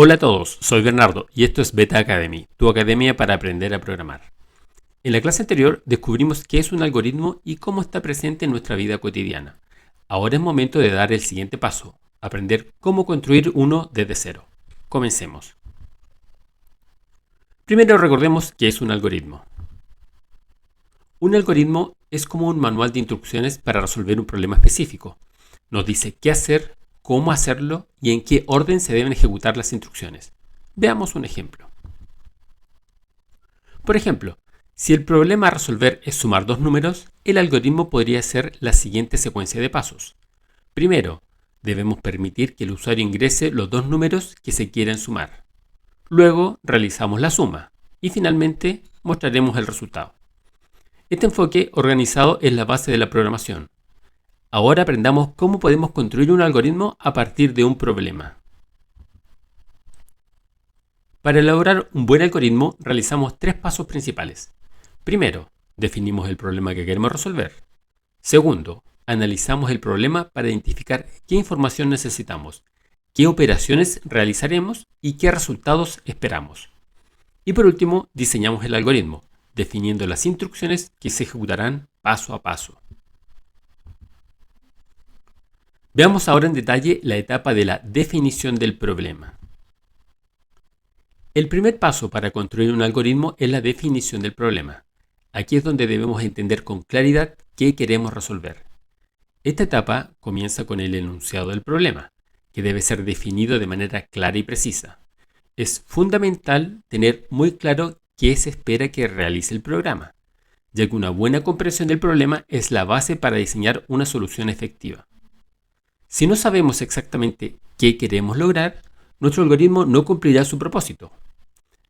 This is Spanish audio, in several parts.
Hola a todos, soy Bernardo y esto es Beta Academy, tu academia para aprender a programar. En la clase anterior descubrimos qué es un algoritmo y cómo está presente en nuestra vida cotidiana. Ahora es momento de dar el siguiente paso, aprender cómo construir uno desde cero. Comencemos. Primero recordemos qué es un algoritmo. Un algoritmo es como un manual de instrucciones para resolver un problema específico. Nos dice qué hacer, cómo hacerlo y en qué orden se deben ejecutar las instrucciones. Veamos un ejemplo. Por ejemplo, si el problema a resolver es sumar dos números, el algoritmo podría ser la siguiente secuencia de pasos. Primero, debemos permitir que el usuario ingrese los dos números que se quieren sumar. Luego, realizamos la suma y finalmente mostraremos el resultado. Este enfoque organizado es la base de la programación. Ahora aprendamos cómo podemos construir un algoritmo a partir de un problema. Para elaborar un buen algoritmo realizamos tres pasos principales. Primero, definimos el problema que queremos resolver. Segundo, analizamos el problema para identificar qué información necesitamos, qué operaciones realizaremos y qué resultados esperamos. Y por último, diseñamos el algoritmo, definiendo las instrucciones que se ejecutarán paso a paso. Veamos ahora en detalle la etapa de la definición del problema. El primer paso para construir un algoritmo es la definición del problema. Aquí es donde debemos entender con claridad qué queremos resolver. Esta etapa comienza con el enunciado del problema, que debe ser definido de manera clara y precisa. Es fundamental tener muy claro qué se espera que realice el programa, ya que una buena comprensión del problema es la base para diseñar una solución efectiva. Si no sabemos exactamente qué queremos lograr, nuestro algoritmo no cumplirá su propósito.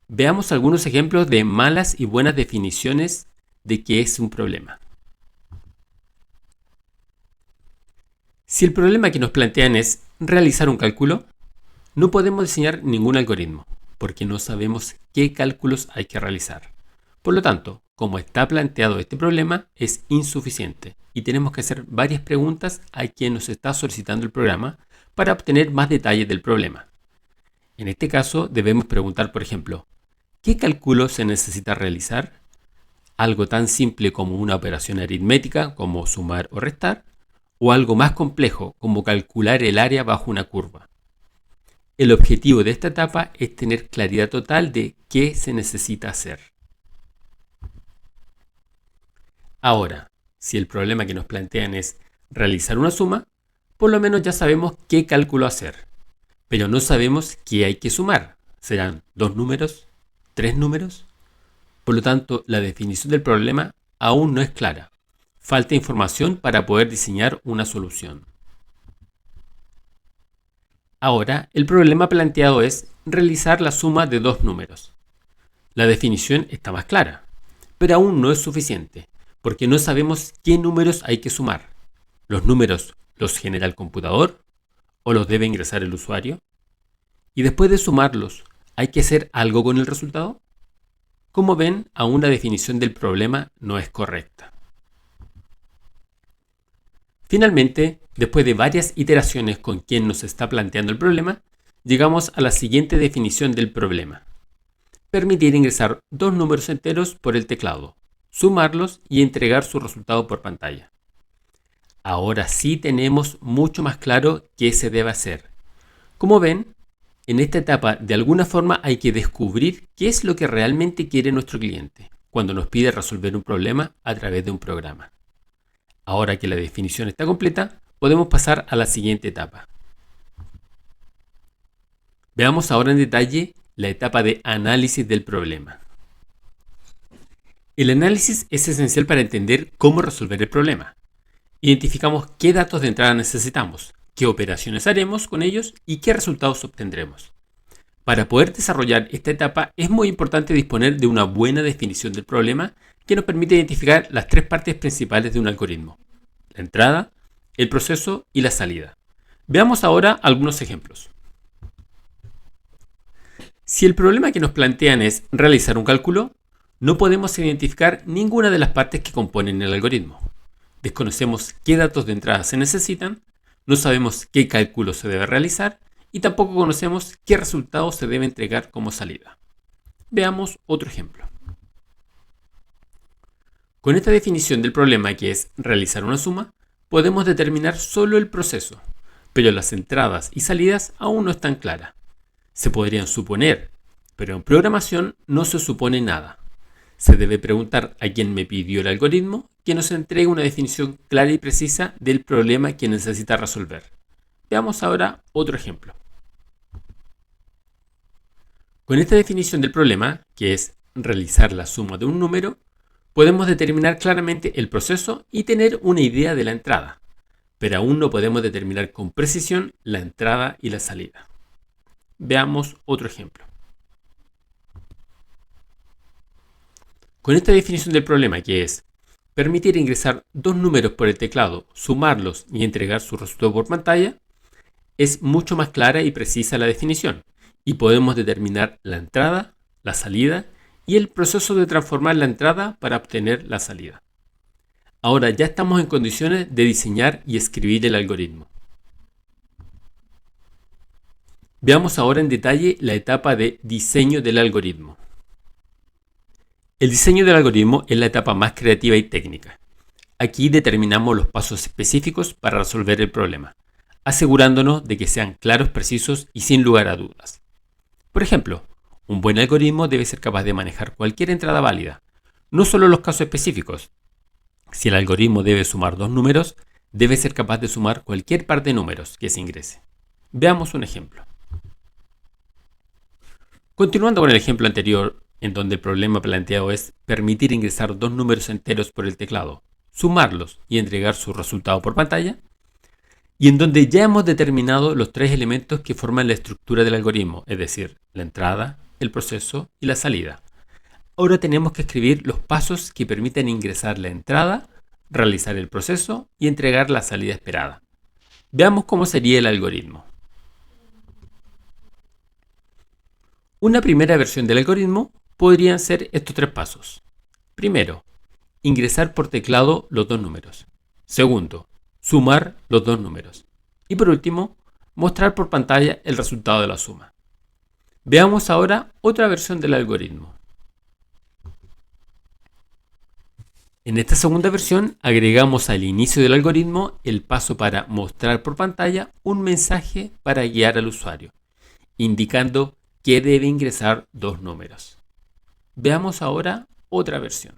Veamos algunos ejemplos de malas y buenas definiciones de qué es un problema. Si el problema que nos plantean es realizar un cálculo, no podemos diseñar ningún algoritmo, porque no sabemos qué cálculos hay que realizar. Por lo tanto, como está planteado este problema, es insuficiente y tenemos que hacer varias preguntas a quien nos está solicitando el programa para obtener más detalles del problema. En este caso, debemos preguntar, por ejemplo, ¿qué cálculo se necesita realizar? ¿Algo tan simple como una operación aritmética, como sumar o restar? ¿O algo más complejo, como calcular el área bajo una curva? El objetivo de esta etapa es tener claridad total de qué se necesita hacer. Ahora, si el problema que nos plantean es realizar una suma, por lo menos ya sabemos qué cálculo hacer, pero no sabemos qué hay que sumar. ¿Serán dos números? ¿Tres números? Por lo tanto, la definición del problema aún no es clara. Falta información para poder diseñar una solución. Ahora, el problema planteado es realizar la suma de dos números. La definición está más clara, pero aún no es suficiente, porque no sabemos qué números hay que sumar. ¿Los números los genera el computador o los debe ingresar el usuario? Y después de sumarlos, ¿hay que hacer algo con el resultado? Como ven, aún la definición del problema no es correcta. Finalmente, después de varias iteraciones con quien nos está planteando el problema, llegamos a la siguiente definición del problema. Permitir ingresar dos números enteros por el teclado, sumarlos y entregar su resultado por pantalla. Ahora sí tenemos mucho más claro qué se debe hacer. Como ven, en esta etapa de alguna forma hay que descubrir qué es lo que realmente quiere nuestro cliente cuando nos pide resolver un problema a través de un programa. Ahora que la definición está completa, podemos pasar a la siguiente etapa. Veamos ahora en detalle la etapa de análisis del problema. El análisis es esencial para entender cómo resolver el problema. Identificamos qué datos de entrada necesitamos, qué operaciones haremos con ellos y qué resultados obtendremos. Para poder desarrollar esta etapa es muy importante disponer de una buena definición del problema que nos permite identificar las tres partes principales de un algoritmo: la entrada, el proceso y la salida. Veamos ahora algunos ejemplos. Si el problema que nos plantean es realizar un cálculo, no podemos identificar ninguna de las partes que componen el algoritmo. Desconocemos qué datos de entrada se necesitan, no sabemos qué cálculo se debe realizar y tampoco conocemos qué resultado se debe entregar como salida. Veamos otro ejemplo. Con esta definición del problema, que es realizar una suma, podemos determinar solo el proceso, pero las entradas y salidas aún no están claras. Se podrían suponer, pero en programación no se supone nada. Se debe preguntar a quien me pidió el algoritmo que nos entregue una definición clara y precisa del problema que necesita resolver. Veamos ahora otro ejemplo. Con esta definición del problema, que es realizar la suma de un número, podemos determinar claramente el proceso y tener una idea de la entrada, pero aún no podemos determinar con precisión la entrada y la salida. Veamos otro ejemplo. Con esta definición del problema, que es permitir ingresar dos números por el teclado, sumarlos y entregar su resultado por pantalla, es mucho más clara y precisa la definición, y podemos determinar la entrada, la salida y el proceso de transformar la entrada para obtener la salida. Ahora ya estamos en condiciones de diseñar y escribir el algoritmo. Veamos ahora en detalle la etapa de diseño del algoritmo. El diseño del algoritmo es la etapa más creativa y técnica. Aquí determinamos los pasos específicos para resolver el problema, asegurándonos de que sean claros, precisos y sin lugar a dudas. Por ejemplo, un buen algoritmo debe ser capaz de manejar cualquier entrada válida, no solo los casos específicos. Si el algoritmo debe sumar dos números, debe ser capaz de sumar cualquier par de números que se ingrese. Veamos un ejemplo. Continuando con el ejemplo anterior, en donde el problema planteado es permitir ingresar dos números enteros por el teclado, sumarlos y entregar su resultado por pantalla, y en donde ya hemos determinado los tres elementos que forman la estructura del algoritmo, es decir, la entrada, el proceso y la salida. Ahora tenemos que escribir los pasos que permiten ingresar la entrada, realizar el proceso y entregar la salida esperada. Veamos cómo sería el algoritmo. Una primera versión del algoritmo podrían ser estos tres pasos. Primero, ingresar por teclado los dos números. Segundo, sumar los dos números. Y por último, mostrar por pantalla el resultado de la suma. Veamos ahora otra versión del algoritmo. En esta segunda versión agregamos al inicio del algoritmo el paso para mostrar por pantalla un mensaje para guiar al usuario, indicando que debe ingresar dos números. Veamos ahora otra versión.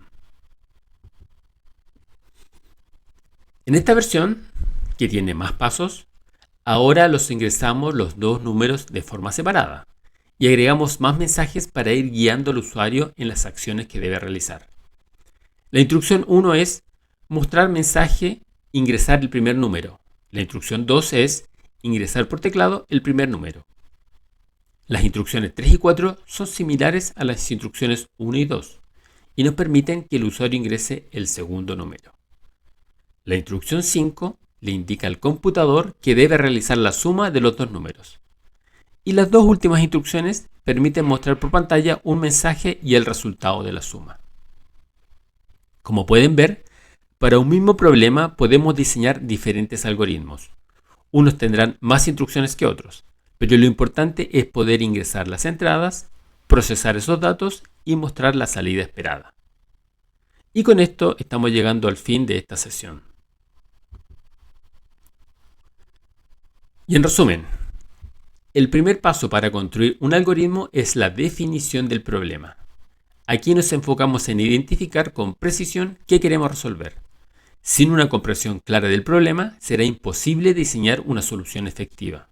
En esta versión, que tiene más pasos, ahora los ingresamos los dos números de forma separada y agregamos más mensajes para ir guiando al usuario en las acciones que debe realizar. La instrucción 1 es mostrar mensaje, ingresar el primer número. La instrucción 2 es ingresar por teclado el primer número. Las instrucciones 3 y 4 son similares a las instrucciones 1 y 2 y nos permiten que el usuario ingrese el segundo número. La instrucción 5 le indica al computador que debe realizar la suma de los dos números. Y las dos últimas instrucciones permiten mostrar por pantalla un mensaje y el resultado de la suma. Como pueden ver, para un mismo problema podemos diseñar diferentes algoritmos. Unos tendrán más instrucciones que otros, pero lo importante es poder ingresar las entradas, procesar esos datos y mostrar la salida esperada. Y con esto estamos llegando al fin de esta sesión. Y en resumen, el primer paso para construir un algoritmo es la definición del problema. Aquí nos enfocamos en identificar con precisión qué queremos resolver. Sin una comprensión clara del problema, será imposible diseñar una solución efectiva.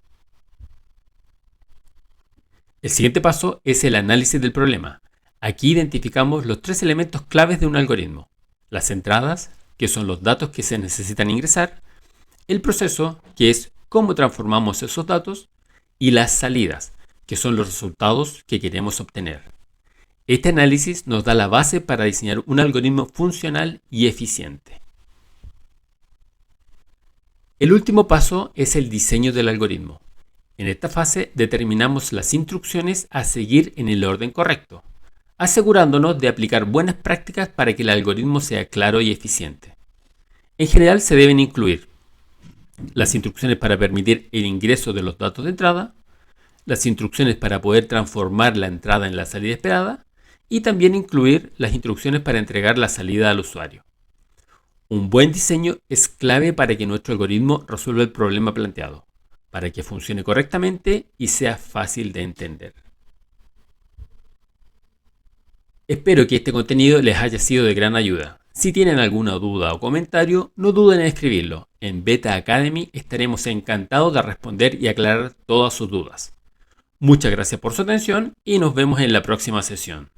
El siguiente paso es el análisis del problema. Aquí identificamos los tres elementos claves de un algoritmo: las entradas, que son los datos que se necesitan ingresar, el proceso, que es cómo transformamos esos datos, y las salidas, que son los resultados que queremos obtener. Este análisis nos da la base para diseñar un algoritmo funcional y eficiente. El último paso es el diseño del algoritmo. En esta fase determinamos las instrucciones a seguir en el orden correcto, asegurándonos de aplicar buenas prácticas para que el algoritmo sea claro y eficiente. En general se deben incluir las instrucciones para permitir el ingreso de los datos de entrada, las instrucciones para poder transformar la entrada en la salida esperada y también incluir las instrucciones para entregar la salida al usuario. Un buen diseño es clave para que nuestro algoritmo resuelva el problema planteado, para que funcione correctamente y sea fácil de entender. Espero que este contenido les haya sido de gran ayuda. Si tienen alguna duda o comentario, no duden en escribirlo. En Beta Academy estaremos encantados de responder y aclarar todas sus dudas. Muchas gracias por su atención y nos vemos en la próxima sesión.